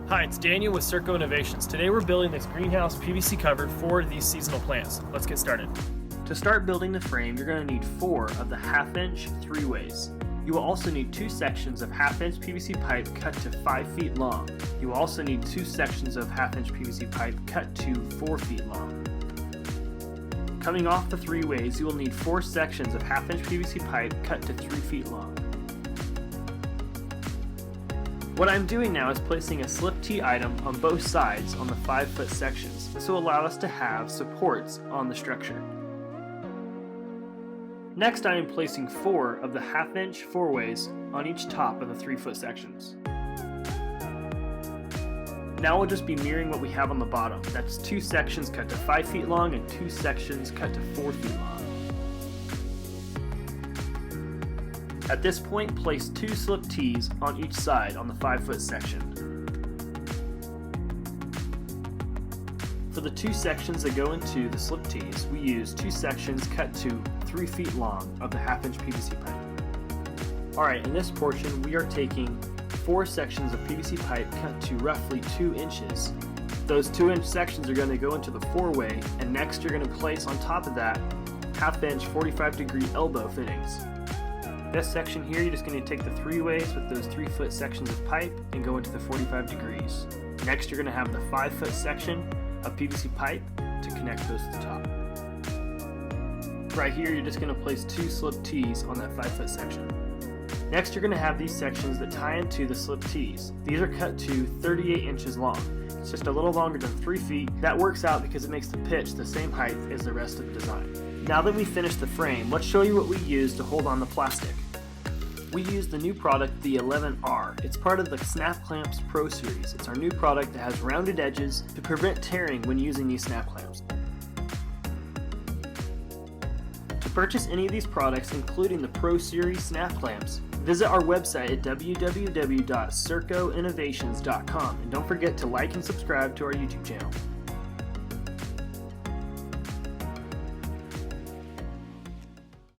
Hi, it's Daniel with Circo Innovations. Today we're building this greenhouse PVC cover for these seasonal plants. Let's get started. To start building the frame, you're going to need 4 of the 1/2-inch 3-ways. You will also need 2 sections of 1/2-inch PVC pipe cut to 5 feet long. You will also need 2 sections of 1/2-inch PVC pipe cut to 4 feet long. Coming off the 3-ways, you will need 4 sections of 1/2-inch PVC pipe cut to 3 feet long. What I'm doing now is placing a slip T item on both sides on the 5-foot sections. This will allow us to have supports on the structure. Next, I am placing 4 of the 1/2-inch 4-ways on each top of the 3-foot sections. Now we'll just be mirroring what we have on the bottom. That's 2 sections cut to 5 feet long and 2 sections cut to 4 feet long. At this point, place 2 slip T's on each side on the 5-foot section. For the 2 sections that go into the slip T's, we use 2 sections cut to 3 feet long of the 1/2-inch PVC pipe. Alright, in this portion we are taking 4 sections of PVC pipe cut to roughly 2 inches. Those 2-inch sections are going to go into the 4-way, and next you're going to place on top of that 1/2-inch 45-degree elbow fittings. This section here, you're just going to take the 3-ways with those 3-foot sections of pipe and go into the 45 degrees. Next, you're going to have the 5-foot section of PVC pipe to connect those to the top. Right here, you're just going to place 2 slip T's on that 5-foot section. Next, you're going to have these sections that tie into the slip T's. These are cut to 38 inches long. It's just a little longer than 3 feet. That works out because it makes the pitch the same height as the rest of the design. Now that we've finished the frame, let's show you what we use to hold on the plastic. We use the new product, the 11R. It's part of the Snap Clamps Pro Series. It's our new product that has rounded edges to prevent tearing when using these snap clamps. To purchase any of these products, including the Pro Series snap clamps, visit our website at www.circoinnovations.com, and don't forget to like and subscribe to our YouTube channel.